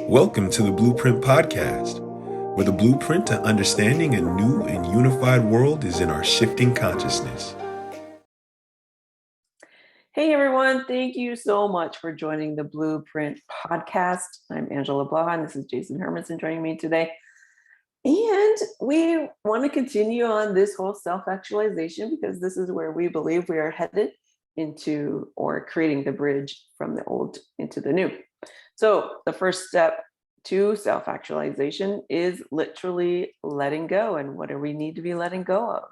Welcome to the Blueprint Podcast, where the blueprint to understanding a new and unified world is in our shifting consciousness. Hey everyone, thank you so much for joining the Blueprint Podcast. I'm Angela Blaha, and this is Jason Hermanson joining me today. And we want to continue on this whole self-actualization because this is where we believe we are headed into or creating the bridge from the old into the new. So the first step to self-actualization is literally letting go. And what do we need to be letting go of?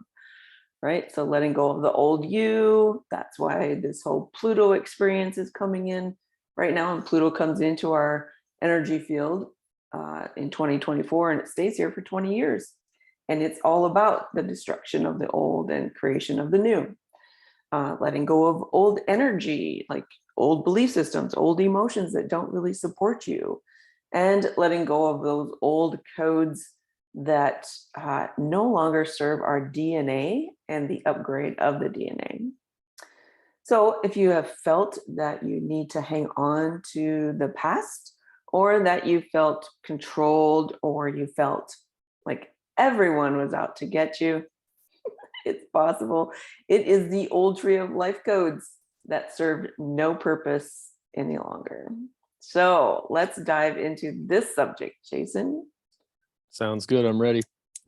Right? So letting go of the old you. That's why this whole Pluto experience is coming in right now. And Pluto comes into our energy field in 2024, and it stays here for 20 years. And it's all about the destruction of the old and creation of the new. Letting go of old energy, like old belief systems, old emotions that don't really support you, and letting go of those old codes that no longer serve our DNA and the upgrade of the DNA. So if you have felt that you need to hang on to the past, or that you felt controlled, or you felt like everyone was out to get you, it's possible. It is the old tree of life codes that served no purpose any longer. So let's dive into this subject, Jason. Sounds good. I'm ready.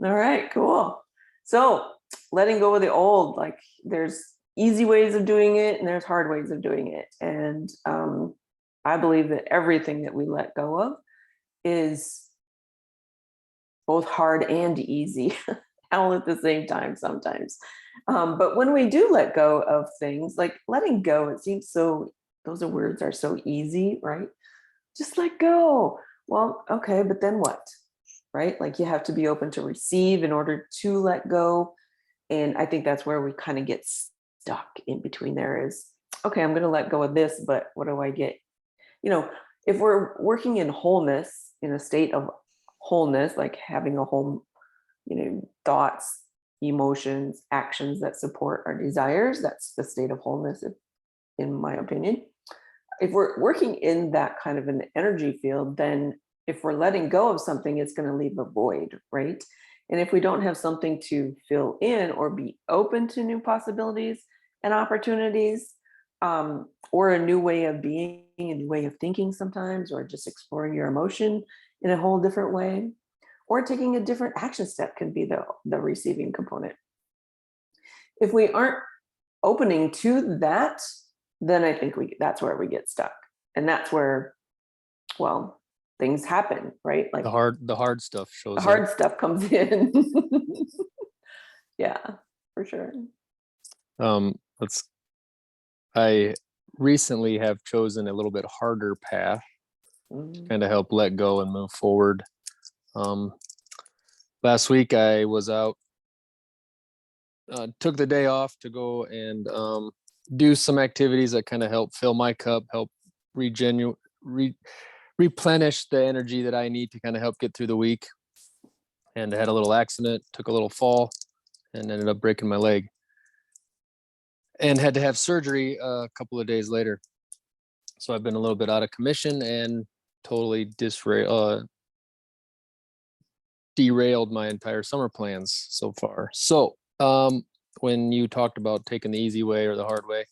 All right, cool. So letting go of the old, like there's easy ways of doing it and there's hard ways of doing it. And I believe that everything that we let go of is both hard and easy, all at the same time sometimes. But when we do let go of things, like letting go, it seems so, those words are so easy, right? Just let go. Well, okay, but then what? Right? Like you have to be open to receive in order to let go. And I think that's where we kind of get stuck in between there is, okay, I'm going to let go of this, but what do I get? You know, if we're working in wholeness, in a state of wholeness, like having a whole, thoughts, emotions, actions that support our desires, that's the state of wholeness, in my opinion. If we're working in that kind of an energy field, then if we're letting go of something, it's going to leave a void, right? And if we don't have something to fill in or be open to new possibilities and opportunities, or a new way of being, a new way of thinking sometimes, or just exploring your emotion in a whole different way, or taking a different action step can be the receiving component. If we aren't opening to that, then I think that's where we get stuck. And that's where, well, things happen, right? Like the hard stuff shows the hard up. stuff comes in. Yeah, for sure. I recently have chosen a little bit harder path to kind of help let go and move forward. Last week I was out, took the day off to go and do some activities that kind of help fill my cup, help replenish the energy that I need to kind of help get through the week. And I had a little accident, took a little fall, and ended up breaking my leg. And had to have surgery a couple of days later. So I've been a little bit out of commission and totally derailed my entire summer plans so far. So when you talked about taking the easy way or the hard way,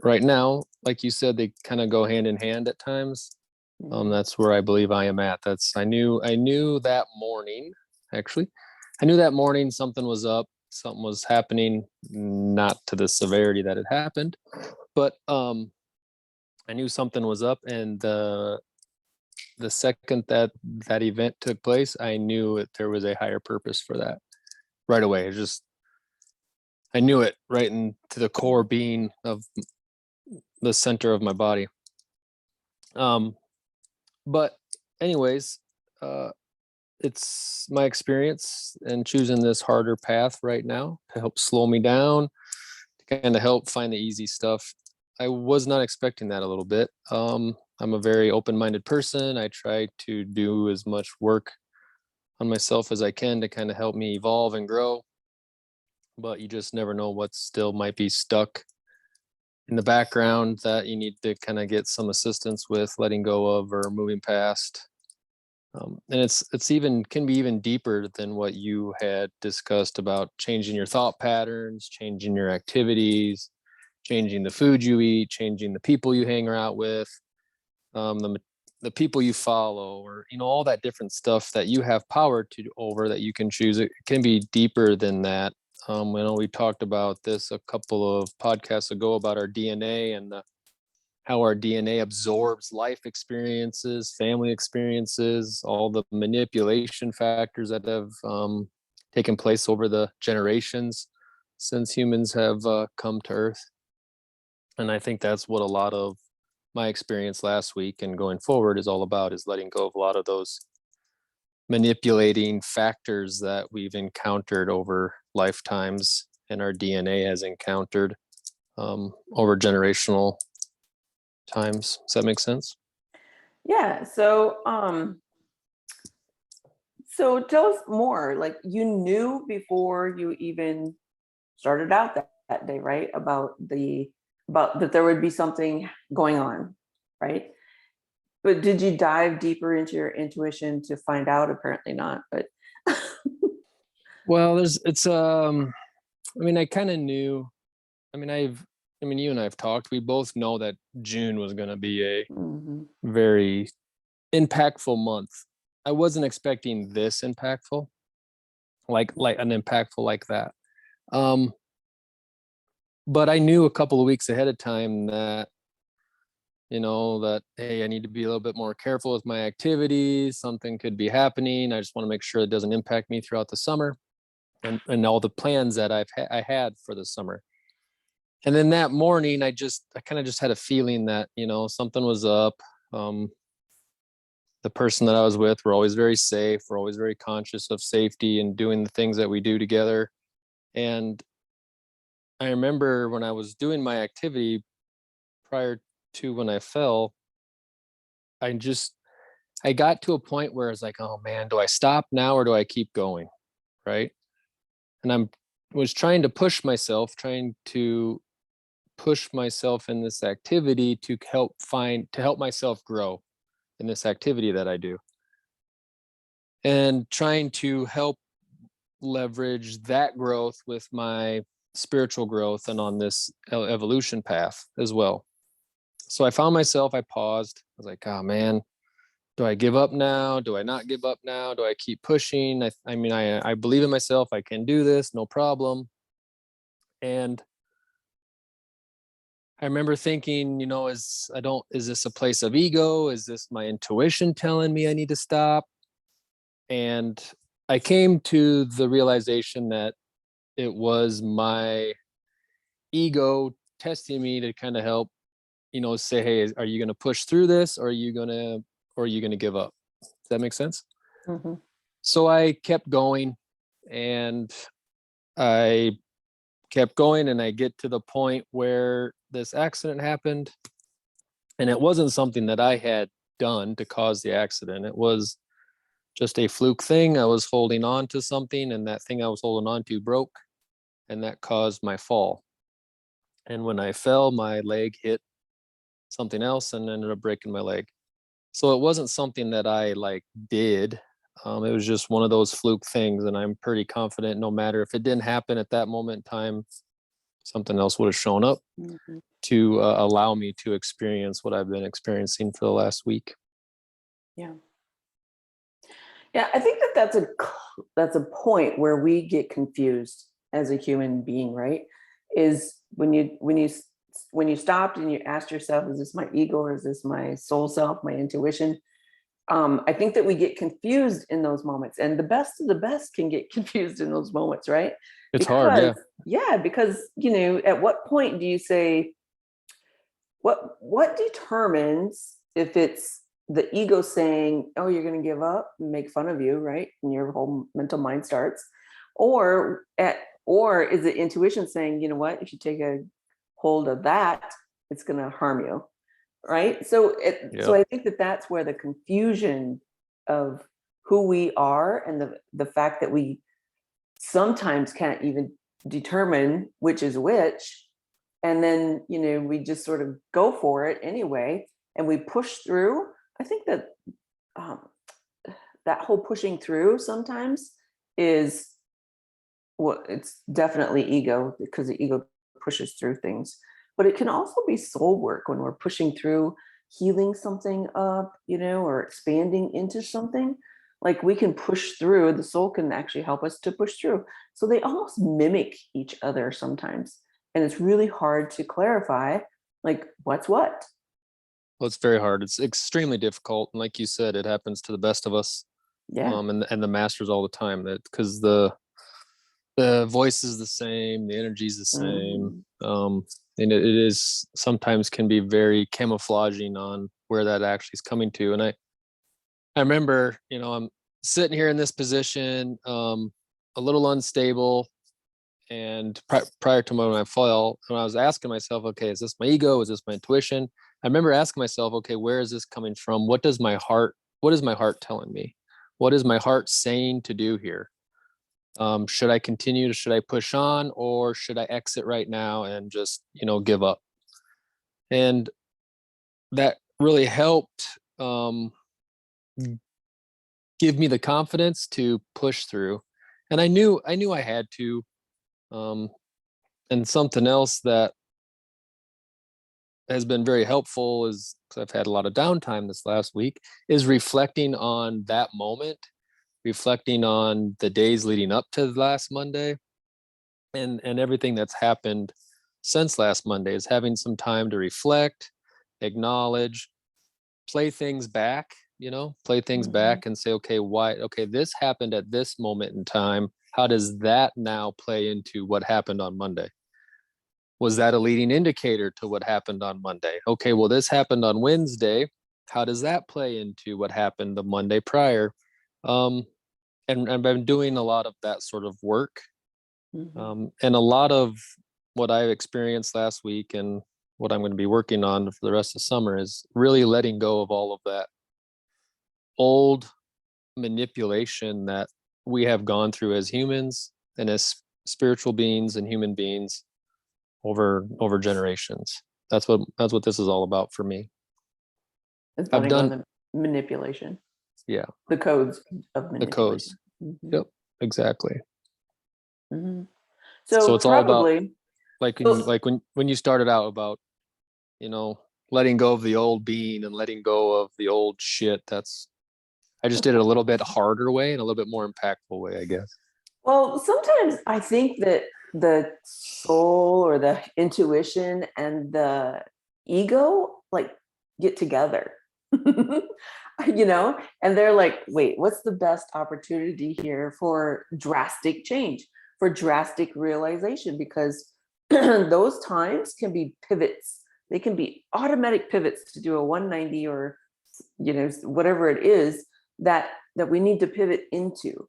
right now, like you said, they kind of go hand in hand at times. That's where I believe I am at. I knew that morning, actually. I knew that morning something was up, something was happening, not to the severity that it happened, but I knew something was up. And the second that event took place, I knew that there was a higher purpose for that right away. I knew it right into the core being of the center of my body. But anyways, it's my experience and choosing this harder path right now to help slow me down, to kind of help find the easy stuff. I was not expecting that a little bit. I'm a very open-minded person. I try to do as much work on myself as I can to kind of help me evolve and grow. But you just never know what still might be stuck in the background that you need to kind of get some assistance with letting go of or moving past. And it's even can be even deeper than what you had discussed about changing your thought patterns, changing your activities, changing the food you eat, changing the people you hang out with, the people you follow, or all that different stuff that you have power to over that you can choose. It can be deeper than that. I know we talked about this a couple of podcasts ago about our DNA and how our DNA absorbs life experiences, family experiences, all the manipulation factors that have taken place over the generations since humans have come to Earth. And I think that's what a lot of my experience last week and going forward is all about, is letting go of a lot of those manipulating factors that we've encountered over lifetimes and our DNA has encountered over generational times. Does that make sense? Yeah. So tell us more. Like, you knew before you even started out that day, right? About that there would be something going on, right? But did you dive deeper into your intuition to find out? Apparently not, but Well, I kind of knew. You and I have talked. We both know that June was going to be a Mhm. very impactful month. I wasn't expecting this impactful, like an impactful like that. But I knew a couple of weeks ahead of time that that, hey, I need to be a little bit more careful with my activities. Something could be happening. I just want to make sure it doesn't impact me throughout the summer and all the plans that I had for the summer. And then that morning, I kind of just had a feeling that something was up. The person that I was with, we're always very safe. We're always very conscious of safety and doing the things that we do together. And I remember when I was doing my activity prior to when I fell, I got to a point where it's like, oh man, do I stop now or do I keep going? Right. And was trying to push myself in this activity to help myself grow in this activity that I do. And trying to help leverage that growth with my spiritual growth and on this evolution path as well. So I found myself, I paused. I was like, oh man, do I give up now? Do I not give up now? Do I keep pushing? I believe in myself. I can do this, no problem. And I remember thinking, is this a place of ego? Is this my intuition telling me I need to stop? And I came to the realization that it was my ego testing me to kind of help, say, hey, are you going to push through this, or are you going to give up? Does that make sense? Mhm. So I kept going, and I kept going, and I get to the point where this accident happened. And it wasn't something that I had done to cause the accident. It was just a fluke thing. I was holding on to something, and that thing I was holding on to broke, and that caused my fall. And when I fell, my leg hit something else and ended up breaking my leg. So it wasn't something that I did. It was just one of those fluke things. And I'm pretty confident no matter if it didn't happen at that moment in time, something else would have shown up Mhm. to allow me to experience what I've been experiencing for the last week. Yeah. Yeah, I think that's a point where we get confused as a human being, right? Is when you stopped and you asked yourself, is this my ego or is this my soul self, my intuition? I think that we get confused in those moments, and the best of the best can get confused in those moments, right? It's hard, Because yeah. because at what point do you say, what determines if it's the ego saying, oh, you're going to give up and make fun of you, right? And your whole mental mind starts, or is it intuition saying, you know what, if you take a hold of that, it's going to harm you, right? So Yep. I think that that's where the confusion of who we are, and the fact that we sometimes can't even determine which is which, And then, we just sort of go for it anyway, and we push through. I think that um, that whole pushing through sometimes is it's definitely ego, because the ego pushes through things, but it can also be soul work when we're pushing through, healing something up, or expanding into something. Like, we can push through, the soul can actually help us to push through. So they almost mimic each other sometimes. And it's really hard to clarify, like, what's what. Well, it's very hard. It's extremely difficult. And like you said, it happens to the best of us, Yeah. and the masters all the time. That because the voice is the same, the energy is the same, Mhm. and it is sometimes can be very camouflaging on where that actually is coming to. And I remember, I'm sitting here in this position, a little unstable, and prior to when I fell, when I was asking myself, okay, is this my ego? Is this my intuition? I remember asking myself, okay, where is this coming from? What is my heart telling me? What is my heart saying to do here? Should I continue? Should I push on, or should I exit right now and just, give up? And that really helped give me the confidence to push through. And I knew I had to. Um, and something else that has been very helpful is, because I've had a lot of downtime this last week, is reflecting on that moment, reflecting on the days leading up to last Monday, and everything that's happened since last Monday, is having some time to reflect, acknowledge, play things back, Mhm. and say, okay, why? Okay, this happened at this moment in time. How does that now play into what happened on Monday? Was that a leading indicator to what happened on Monday? Okay, well, this happened on Wednesday. How does that play into what happened the Monday prior? Um, and I've been doing a lot of that sort of work. Mhm. And a lot of what I experienced last week and what I'm going to be working on for the rest of summer is really letting go of all of that old manipulation that we have gone through as humans and as spiritual beings and human beings over generations. That's what this is all about for me. It's I've letting go of done, the manipulation, yeah, the codes of the codes. manipulation. Mhm. Yep, exactly. Mhm. So So it's all about, probably, like when so when you started out about, you know, letting go of the old being and letting go of the old shit. That's I just did it a little bit harder way and a little bit more impactful way, I guess. well, sometimes I think that the soul or the intuition and the ego like get together. And they're like, wait, what's the best opportunity here for drastic change, for drastic realization? Because those times can be pivots. They can be automatic pivots to do a 190, or whatever it is that we need to pivot into.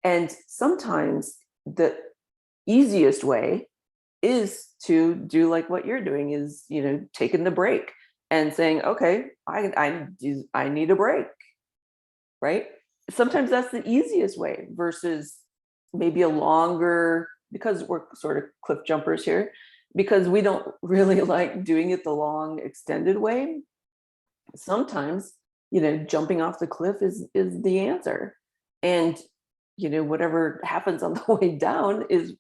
And sometimes the easiest way is to do like what you're doing, is, taking the break and saying, okay, I need a break, right? Sometimes that's the easiest way versus maybe a longer, because we're sort of cliff jumpers here, because we don't really like doing it the long extended way. Sometimes, jumping off the cliff is the answer. And whatever happens on the way down is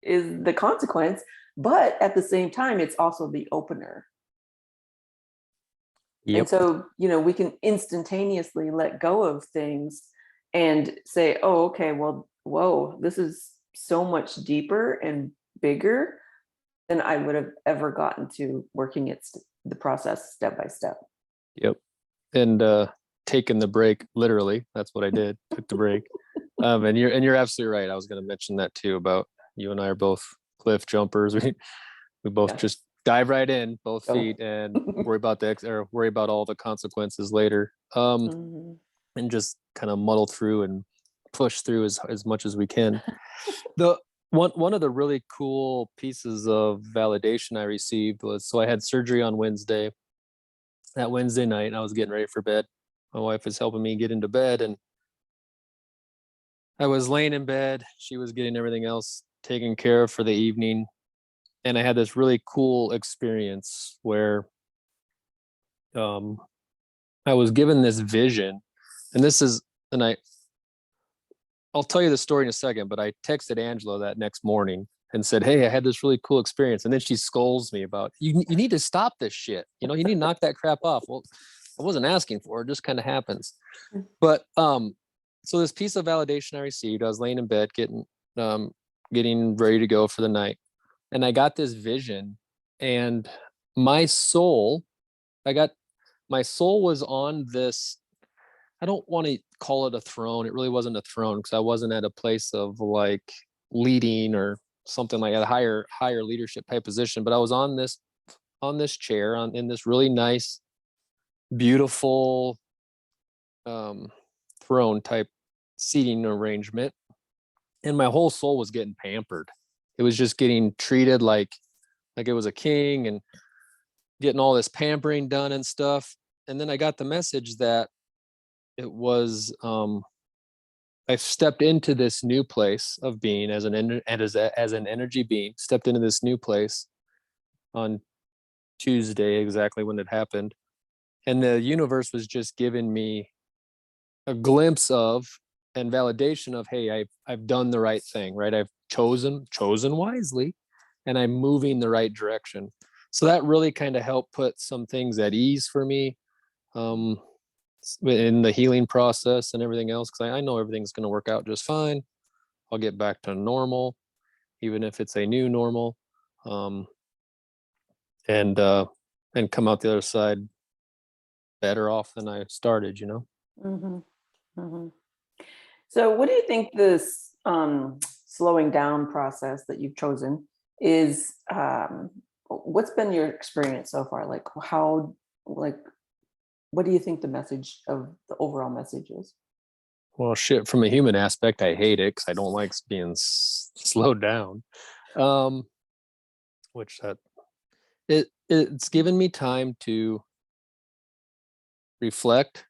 the consequence, but at the same time it's also the opener. And Yep. so, we can instantaneously let go of things and say, oh, okay, well, whoa, this is so much deeper and bigger than I would have ever gotten to working the process step by step. Yep. And taking the break, literally, that's what I did. Took the break. And you're absolutely right. I was going to mention that too, about you and I are both cliff jumpers. We both Yeah. just dive right in, both Oh. feet, and worry about all the consequences later. Mhm. And just kind of muddle through and push through as much as we can. The one of the really cool pieces of validation I received was, so I had surgery on Wednesday. That Wednesday night, I was getting ready for bed. My wife was helping me get into bed, and I was laying in bed. She was getting everything else taken care of for the evening. and I had this really cool experience where I was given this vision, and this is, and I'll tell you the story in a second, but I texted Angela that next morning and said, "Hey, I had this really cool experience." And then she scolds me about, you need to stop this shit. You know, you need to knock that crap off. Well, I wasn't asking for it, just kind of happens. But so this piece of validation I received, I was laying in bed getting ready to go for the night. And I got this vision, and my soul, I got my soul was on this, I don't want to call it a throne. It really wasn't a throne because I wasn't at a place of like leading or something like a higher leadership type position, but I was on this chair in this really nice, beautiful throne type seating arrangement, and my whole soul was getting pampered. It was just getting treated like it was a king and getting all this pampering done and stuff. And then I got the message that it was I've stepped into this new place of being as an energy being, stepped into this new place on Tuesday, exactly when it happened. And the universe was just giving me a glimpse of and validation of, hey, I've done the right thing, right? I've chosen wisely, and I'm moving the right direction. So that really kind of helped put some things at ease for me in the healing process and everything else, because I know everything's going to work out just fine. I'll get back to normal, even if it's a new normal, and come out the other side better off than I started, you know? Mm-hmm. Mm-hmm. So, what do you think this slowing down process that you've chosen is? What's been your experience so far? Like, like, what do you think the message of the overall message is? Well, shit, from a human aspect, I hate it because I don't like being slowed down. Um, which that it's given me time to reflect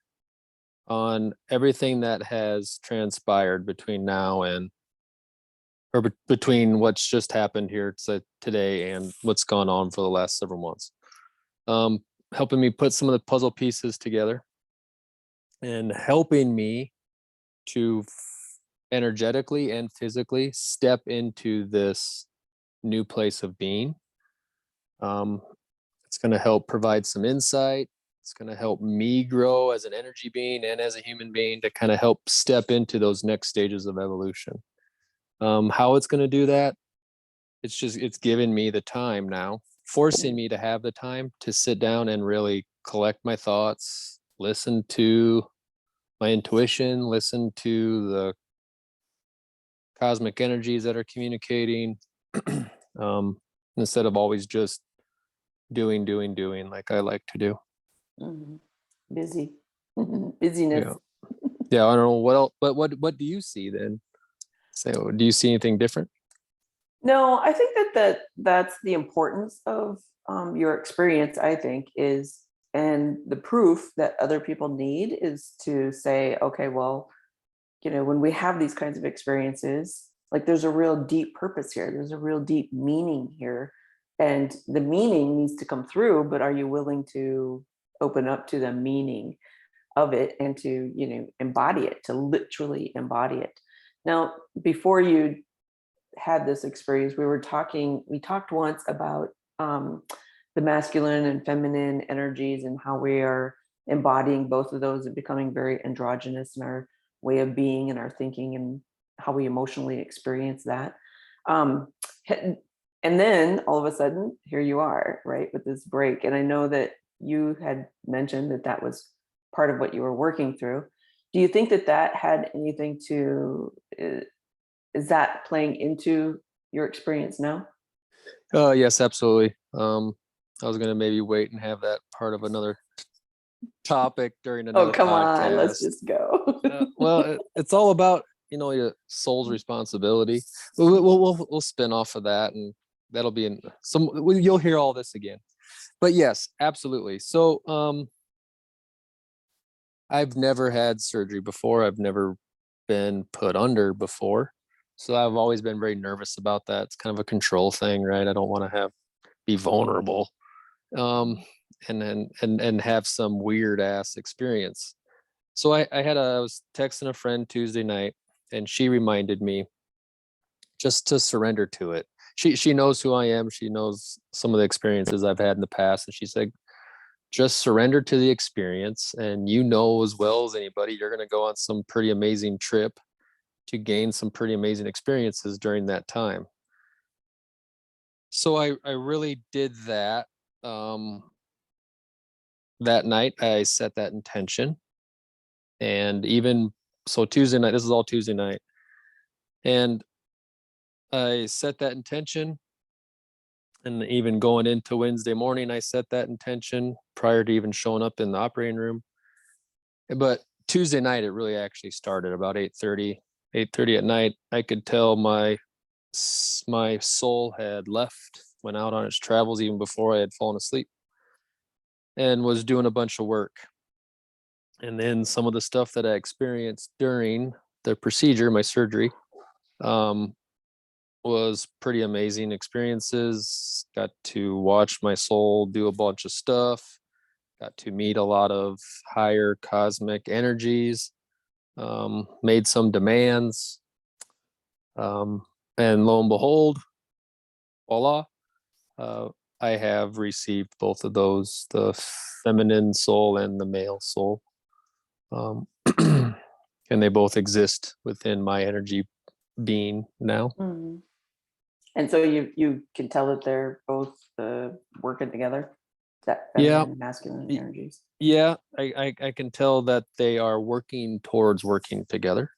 on everything that has transpired between now and between what's just happened here today and what's gone on for the last several months. Helping me put some of the puzzle pieces together and helping me to energetically and physically step into this new place of being. It's going to help provide some insight. It's going to help me grow as an energy being and as a human being to kind of help step into those next stages of evolution. How it's going to do that, it's giving me the time now, forcing me to have the time to sit down and really collect my thoughts, listen to my intuition, listen to the cosmic energies that are communicating, instead of always just doing like I like to do. Mhm. Busy. Busyness. Yeah. Yeah. I don't know what else, but what do you see then? So do you see anything different? No, I think that's the importance of your experience, I think, is, and the proof that other people need is to say, okay, well, when we have these kinds of experiences, like there's a real deep purpose here. There's a real deep meaning here. And the meaning needs to come through, but are you willing to open up to the meaning of it and to, embody it, to literally embody it? Now, before you had this experience, we talked once about the masculine and feminine energies and how we are embodying both of those and becoming very androgynous in our way of being and our thinking and how we emotionally experience that. um, and then all of a sudden here you are, right, with this break. And I know that you had mentioned that that was part of what you were working through. Do you think that that had anything to is that playing into your experience now? Yes, absolutely. I was gonna maybe wait and have that part of another topic during Oh, another come on, let's podcast. just go. Well, it's all about your soul's responsibility. We'll spin off of that, and that'll be in some. You'll hear all this again. But yes, absolutely. So, I've never had surgery before. I've never been put under before. So I've always been very nervous about that. It's kind of a control thing, right? I don't want to be vulnerable, and have some weird ass experience. So I was texting a friend Tuesday night, and she reminded me just to surrender to it. She knows who I am. She knows some of the experiences I've had in the past, and she said, just surrender to the experience. And you know as well as anybody, you're going to go on some pretty amazing trip to gain some pretty amazing experiences during that time. So I really did that. That night I set that intention, and even so Tuesday night, this is all Tuesday night, and I set that intention. And even going into Wednesday morning, I set that intention prior to even showing up in the operating room. But Tuesday night, it really actually started about 8:30 at night. I could tell my soul had left, went out on its travels even before I had fallen asleep, and was doing a bunch of work. And then some of the stuff that I experienced during the procedure, my surgery, was pretty amazing experiences. Got to watch my soul do a bunch of stuff, got to meet a lot of higher cosmic energies, made some demands, and lo and behold, voila, I have received both of those, the feminine soul and the male soul. And they both exist within my energy being now. Mm-hmm. And so you can tell that they're both working together, that feminine and masculine energies. Yeah, I can tell that they are working towards working together.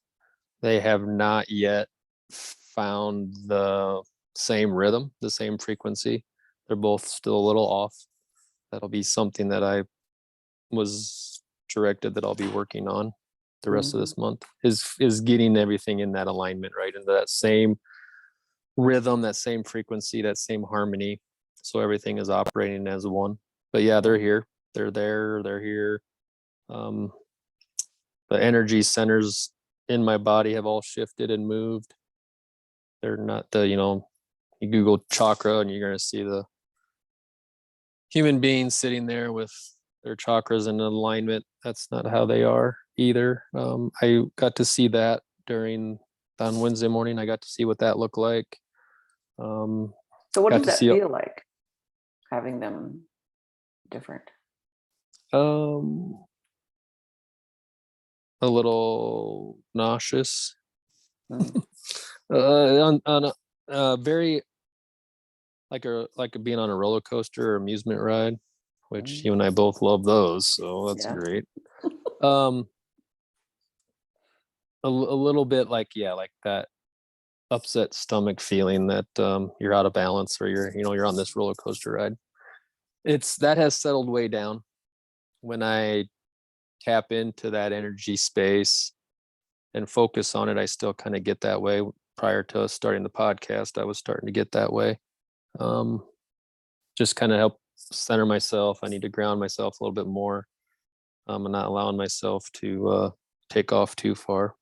They have not yet found the same rhythm, the same frequency. They're both still a little off. That'll be something that I was directed that I'll be working on the rest of this month, is getting everything in that alignment, right, into that same rhythm, that same frequency, that same harmony, so everything is operating as one. But yeah, they're here, they're here. The energy centers in my body have all shifted and moved. They're not you Google chakra and you're going to see the human beings sitting there with their chakras in alignment. That's not how they are either. I got to see that on Wednesday morning. I got to see what that looked like. So what does that feel like, having them different? A little nauseous. Very like being on a roller coaster or amusement ride, which you and I both love those, so that's great. A little bit like that upset stomach feeling that you're out of balance, or you're on this roller coaster ride. That has settled way down. When I tap into that energy space and focus on it, I still kind of get that way. Prior to starting the podcast, I was starting to get that way. Just kind of help center myself. I need to ground myself a little bit more. I'm not allowing myself to take off too far,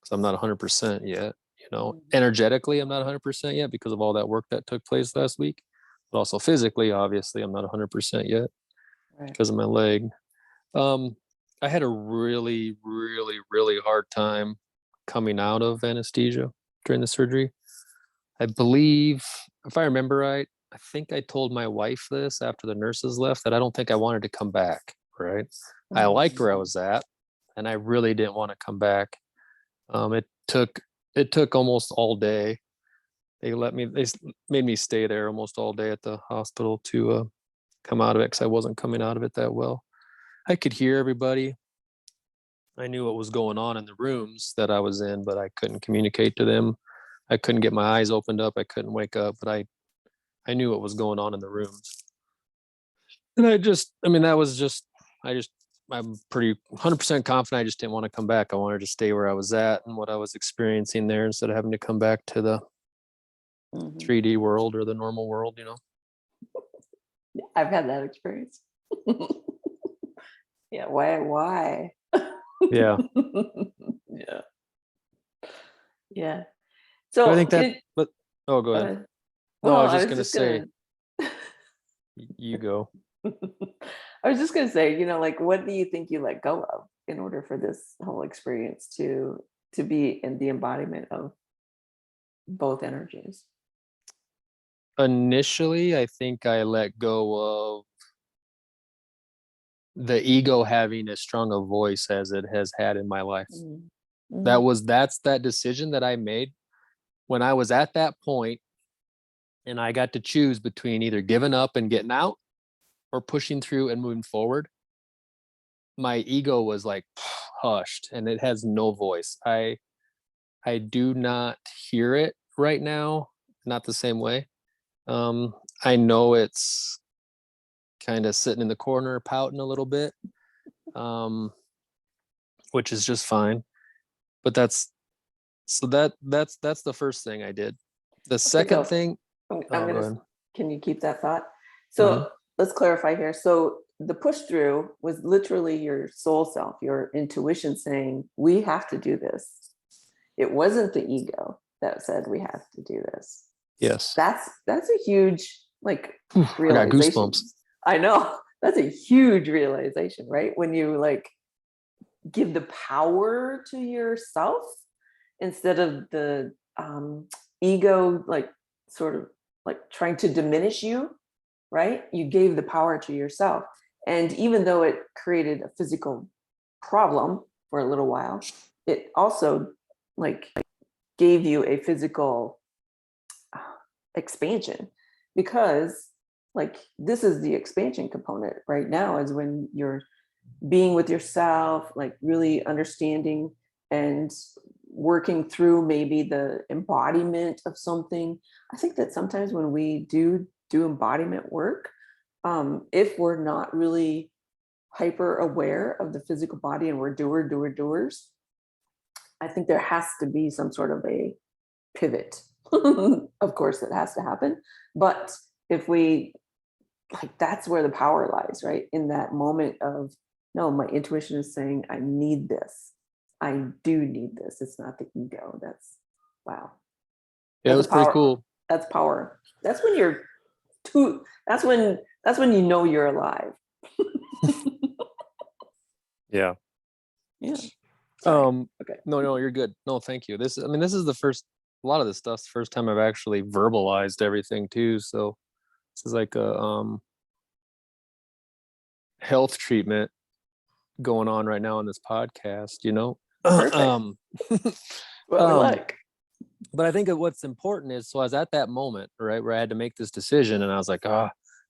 because I'm not 100% yet. Energetically, I'm not 100% yet because of all that work that took place last week. But also physically, obviously, I'm not 100% yet because of my leg. I had a really, really, really hard time coming out of anesthesia during the surgery. I believe, if I remember right, I think I told my wife this after the nurses left, that I don't think I wanted to come back, right? I liked where I was at, and I really didn't want to come back. It took almost all day. They made me stay there almost all day at the hospital to come out of it, because I wasn't coming out of it that well. I could hear everybody. I knew what was going on in the rooms that I was in, but I couldn't communicate to them. I couldn't get my eyes opened up. I couldn't wake up, but I knew what was going on in the rooms. And I'm pretty 100% confident. I just didn't want to come back. I wanted to stay where I was at and what I was experiencing there, instead of having to come back to the 3D world or the normal world, I've had that experience. Yeah. Why? Yeah. Yeah. But I So think that, but, oh, go ahead. No, I well, was I just was going to just say, gonna you go. I was just gonna say, like what do you think you let go of in order for this whole experience to be in the embodiment of both energies? Initially, I think I let go of the ego having as strong a voice as it has had in my life. Mm. That's that decision that I made when I was at that point and I got to choose between either giving up and getting out or pushing through and moving forward. My ego was like hushed and it has no voice. I do not hear it right now, not the same way. I know it's kind of sitting in the corner pouting a little bit, um, which is just fine. But that's the first thing I did. The Okay, second so thing, I'm oh, go gonna, ahead. can you keep that thought? Hmm. So let's clarify here. So the push through was literally your soul self, your intuition saying, we have to do this. It wasn't the ego that said we have to do this. Yes. That's a huge like Whew, I got realization. goosebumps. I know. That's a huge realization, right? When you like give the power to yourself instead of the ego, like sort of like trying to diminish you, right? You gave the power to yourself. And even though it created a physical problem for a little while, it also like gave you a physical expansion, because like this is the expansion component right now, is when you're being with yourself, like really understanding and working through maybe the embodiment of something. I think that sometimes when we do embodiment work, if we're not really hyper aware of the physical body and we're doers, I think there has to be some sort of a pivot. Of course, it has to happen. But if we like, that's where the power lies, right? In that moment of, no, my intuition is saying, I need this. I do need this. It's not the ego. That's wow. Yeah, it That's a was pretty power. cool. That's power. That's when you're that's when you know you're alive. Yeah. Yeah. Sorry. Okay. No, you're good. No, thank you. This is the first, a lot of this stuff's the first time I've actually verbalized everything too. So this is like a health treatment going on right now on this podcast, you know? Perfect. um, What we like. but I think of what's important is, so I was at that moment, right, where I had to make this decision and I was like,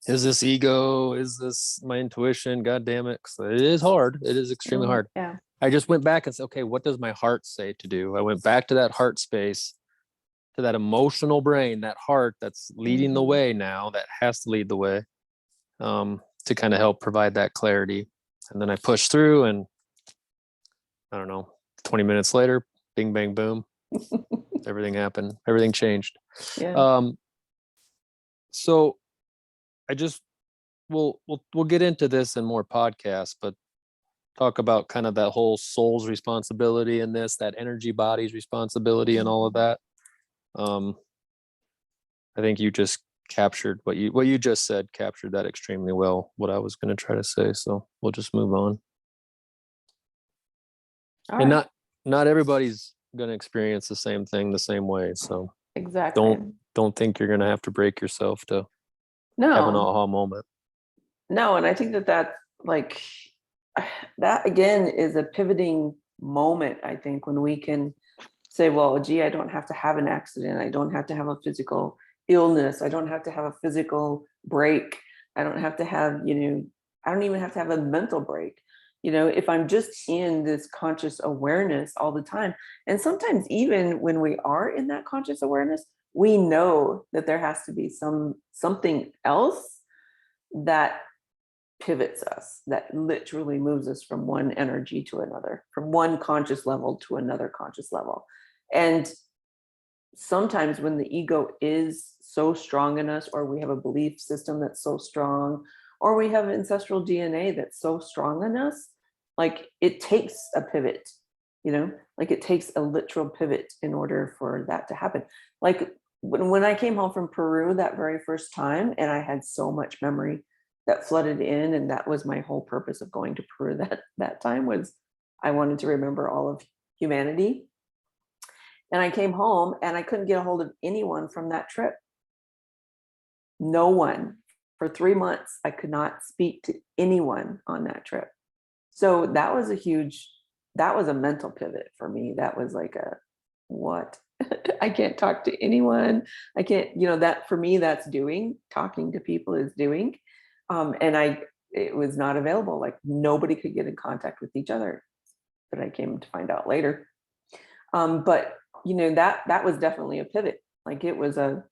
is this ego? Is this my intuition? God damn it. 'Cause it is hard. It is extremely hard. Yeah. I just went back and said, okay, what does my heart say to do? I went back to that heart space, to that emotional brain, that heart that's leading the way now, that has to lead the way, to kind of help provide that clarity. And then I pushed through, and I don't know, 20 minutes later, bing, bang, boom, everything happened. Everything changed. Yeah. Um, so I just, we'll get into this in more podcasts, but talk about kind of that whole soul's responsibility in this, that energy body's responsibility and all of that. I think you just captured what you just said, captured that extremely well, what I was going to try to say. So we'll just move on. All And right. not everybody's going to experience the same thing the same way. So Exactly. don't think you're going to have to break yourself to have an No. aha moment. No, and I think that like that again is a pivoting moment. I think when we can say, well, gee, I don't have to have an accident. I don't have to have a physical illness. I don't have to have a physical break. I don't have to have, I don't even have to have a mental break. If I'm just in this conscious awareness all the time. And sometimes even when we are in that conscious awareness, we know that there has to be something else that pivots us, that literally moves us from one energy to another, from one conscious level to another conscious level. And sometimes when the ego is so strong in us, or we have a belief system that's so strong, or we have ancestral DNA that's so strong in us, like it takes a pivot like it takes a literal pivot in order for that to happen. Like when I came home from Peru that very first time, and I had so much memory that flooded in, and that was my whole purpose of going to Peru that time, was I wanted to remember all of humanity. And I came home and I couldn't get a hold of anyone from that trip. No one. For 3 months, I could not speak to anyone on that trip. So that was a mental pivot for me. That was like what? I can't talk to anyone. I can't, that for me, that's doing. Talking to people is doing. And it was not available. Like nobody could get in contact with each other. But I came to find out later. But that was definitely a pivot. Like it was and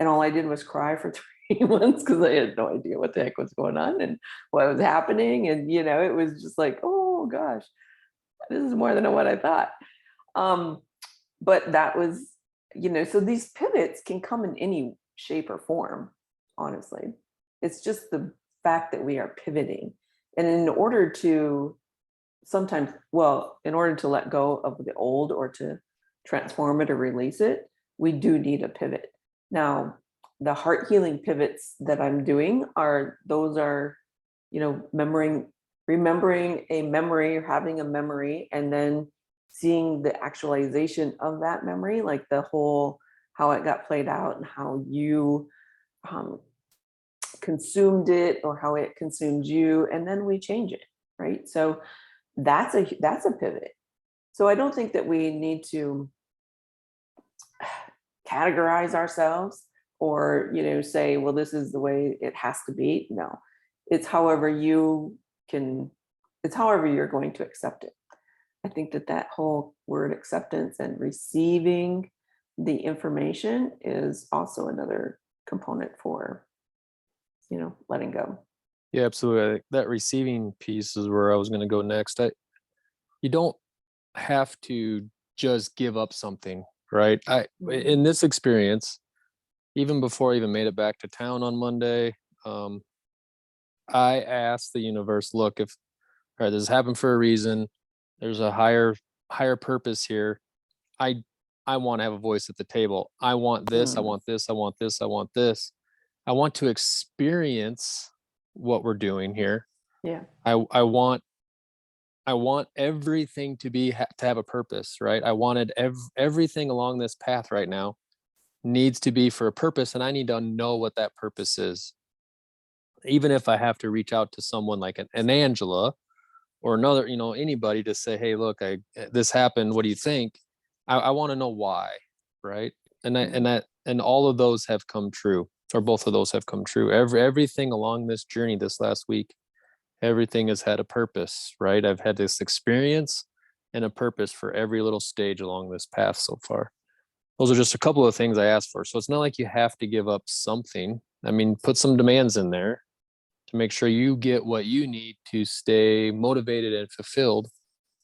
all I did was cry for 3 months because I had no idea what the heck was going on and what was happening. And, it was just like, oh gosh, this is more than what I thought. But that was, so these pivots can come in any shape or form, honestly. It's just the fact that we are pivoting. And in order to let go of the old or to transform it or release it, we do need a pivot. Now, the heart healing pivots that I'm doing are, remembering a memory or having a memory, and then seeing the actualization of that memory, like the whole, how it got played out and how you consumed it or how it consumed you, and then we change it, right? So that's a pivot. So I don't think that we need to categorize ourselves or say, well, this is the way it has to be. No, it's however you're going to accept it. I think that whole word acceptance and receiving the information is also another component for letting go. Yeah, absolutely. That receiving piece is where I was going to go next. You don't have to just give up something, right? In this experience, even before I even made it back to town on Monday, I asked the universe, look, all right, this happened for a reason. There's a higher purpose here. I want to have a voice at the table. I want this, I want this, I want this, I want this. I want to experience what we're doing here. Yeah. I want everything to have a purpose, right? I wanted everything along this path right now needs to be for a purpose, and I need to know what that purpose is. Even if I have to reach out to someone like an Angela or another, anybody to say, hey, look, this happened. What do you think? I want to know why, right? And all of those have come true, or both of those have come true. Everything along this journey this last week, everything has had a purpose, right? I've had this experience and a purpose for every little stage along this path so far. Those are just a couple of things I asked for. So it's not like you have to give up something. I mean, put some demands in there to make sure you get what you need to stay motivated and fulfilled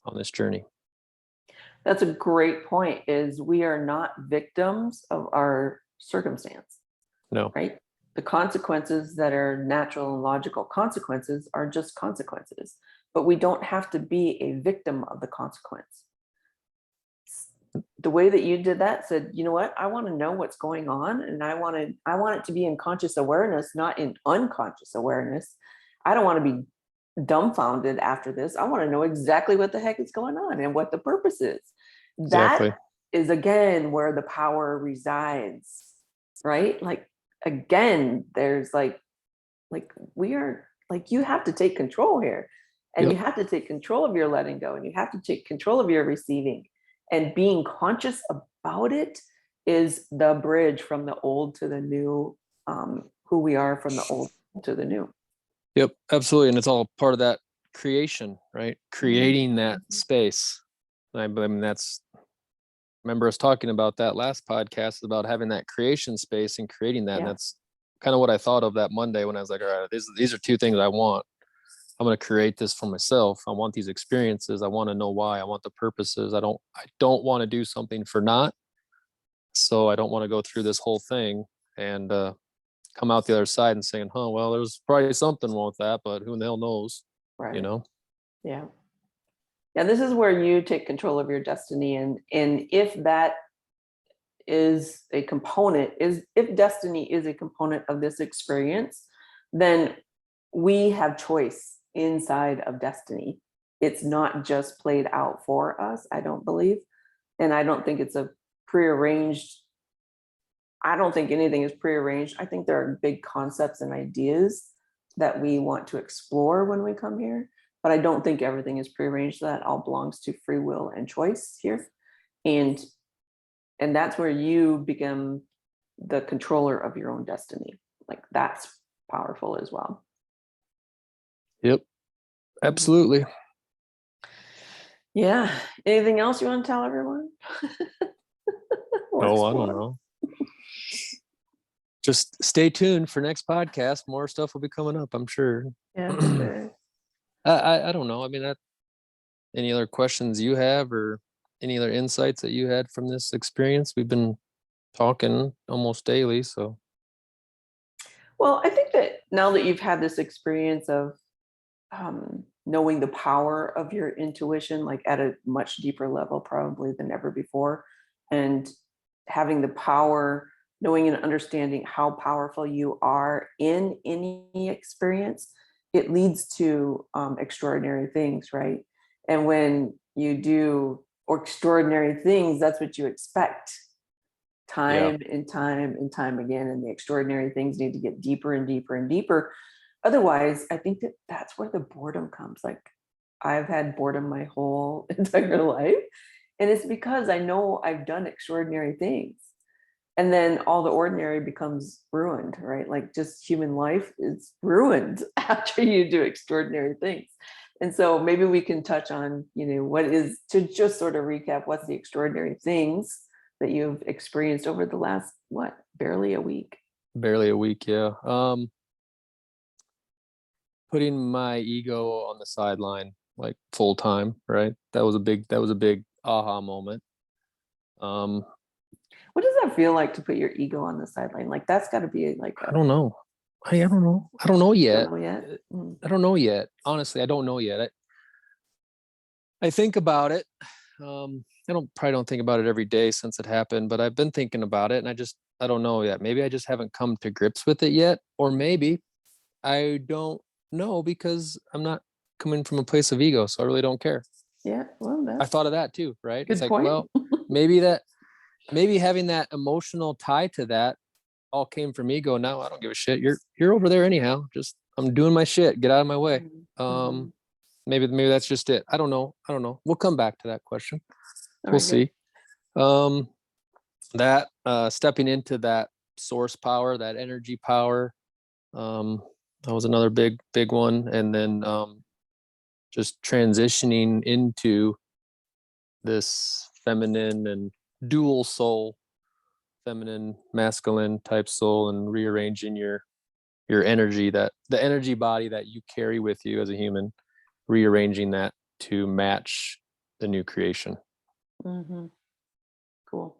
on this journey. That's a great point, is we are not victims of our circumstance. No. Right? The consequences that are natural and logical consequences are just consequences, but we don't have to be a victim of the consequence. The way that you did that said, you know what, I want to know what's going on, and I want it to be in conscious awareness, not in unconscious awareness. I don't want to be dumbfounded after this. I want to know exactly what the heck is going on and what the purpose is. Exactly. That is, again, where the power resides, right? Like, again, there's like we are, like, you have to take control here, and you have to take control of your letting go, and you have to take control of your receiving, and being conscious about it is the bridge from the old to the new, who we are from the old to the new. Yep, absolutely. And it's all part of that creation, right? Creating that space. I mean, remember us talking about that last podcast about having that creation space and creating that. Yeah. And that's kind of what I thought of that Monday when I was like, all right, these are two things I want. I'm going to create this for myself. I want these experiences. I want to know why. I want the purposes. I don't want to do something for naught. So I don't want to go through this whole thing and come out the other side and saying, well, there's probably something wrong with that, but who the hell knows? Right. You know? Yeah. Yeah, this is where you take control of your destiny. And if that is a component, if destiny is a component of this experience, then we have choice inside of destiny. It's not just played out for us, I don't believe. And I don't think it's a prearranged, I don't think anything is prearranged. I think there are big concepts and ideas that we want to explore when we come here, but I don't think everything is prearranged. That all belongs to free will and choice here. And that's where you become the controller of your own destiny. Like that's powerful as well. Yep. Absolutely. Yeah. Anything else you want to tell everyone? Oh, I don't know. Just stay tuned for next podcast. More stuff will be coming up, I'm sure. Yeah, sure. I don't know. I mean, any other questions you have or any other insights that you had from this experience? We've been talking almost daily, so. Well, I think that now that you've had this experience of knowing the power of your intuition, like at a much deeper level, probably than ever before, and having the power, knowing and understanding how powerful you are in any experience, it leads to extraordinary things, right? And when you do extraordinary things, that's what you expect time and time and time again. And the extraordinary things need to get deeper and deeper and deeper. Otherwise, I think that that's where the boredom comes. Like I've had boredom my whole entire life. And it's because I know I've done extraordinary things. And then all the ordinary becomes ruined, right? Like just human life is ruined after you do extraordinary things. And so maybe we can touch on, what is, to just sort of recap, what's the extraordinary things that you've experienced over the last, barely a week? Barely a week, yeah. Putting my ego on the sideline, like full time, right? That was a big aha moment. What does that feel like to put your ego on the sideline? Like that's got to be like I don't know. I don't know. I don't know yet. Don't know yet. I don't know yet. Honestly, I don't know yet. I think about it. I probably don't think about it every day since it happened, but I've been thinking about it, and I don't know yet. Maybe I just haven't come to grips with it yet, or maybe I don't know because I'm not coming from a place of ego, so I really don't care. Yeah, well, I thought of that too, right? Good It's like, point. well, maybe having that emotional tie to that all came from ego. Now I don't give a shit. You're over there anyhow. Just I'm doing my shit. Get out of my way. Mhm. Maybe that's just it. I don't know. We'll come back to that question. All We'll right, good. see. That stepping into that source power, that energy power, that was another big one. And then just transitioning into this feminine and dual soul, feminine, masculine type soul, and rearranging your energy, that the energy body that you carry with you as a human, rearranging that to match the new creation. Mhm. Cool.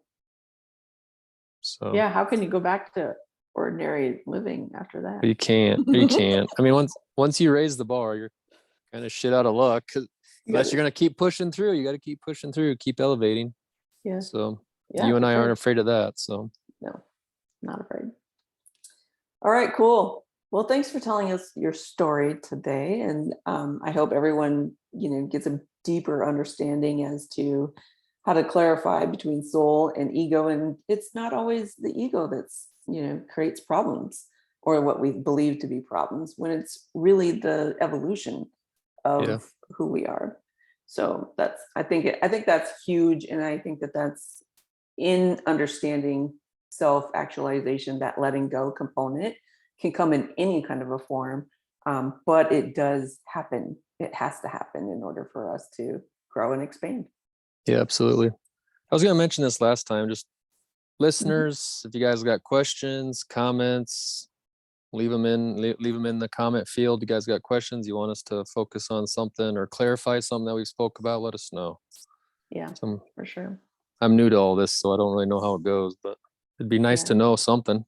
So Yeah, how can you go back to ordinary living after that? you can't. I mean, once you raise the bar, you're kind of shit out of luck. Unless you're gonna keep pushing through, you got to keep pushing through, keep elevating. Yeah. So Yeah, you and for I sure. aren't afraid of that. So No, not afraid. All right, cool. Well, thanks for telling us your story today. And I hope everyone, gets a deeper understanding as to how to clarify between soul and ego. And it's not always the ego that's, creates problems or what we believe to be problems, when it's really the evolution of who we are. So I think that's huge. And I think that that's in understanding self-actualization, that letting go component can come in any kind of a form, but it does happen. It has to happen in order for us to grow and expand. yeah, absolutely. I was going to mention this last time. Just listeners, if you guys got questions, comments, leave them in the comment field. You guys got questions? You want us to focus on something or clarify something that we spoke about? Let us know. Yeah, for sure. I'm new to all this, so I don't really know how it goes, but it'd be nice to know something.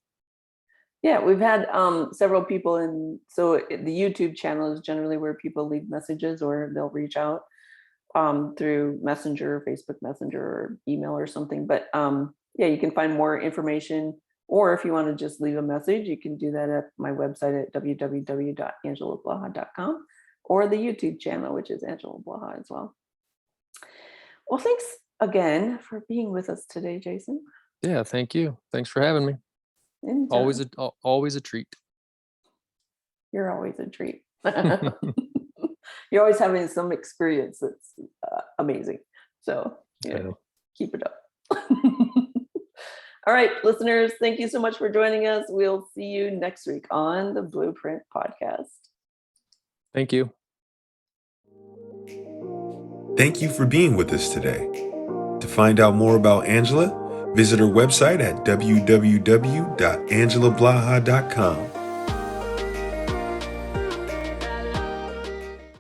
Yeah, we've had several people so the YouTube channel is generally where people leave messages or they'll reach out. through Messenger, Facebook Messenger, or email or something. But yeah, you can find more information, or if you want to just leave a message, you can do that at my website at www.angelablaha.com, or the YouTube channel, which is Angela Blaha as well. Well, thanks again for being with us today, Jason. Yeah, thank you. Thanks for having me. Anytime. Always a treat. You're always a treat. You're always having some experience that's amazing. So Yeah. keep it up. All right, listeners, thank you so much for joining us. We'll see you next week on the Blueprint Podcast. Thank you. Thank you for being with us today. To find out more about Angela, visit her website at www.angelablaha.com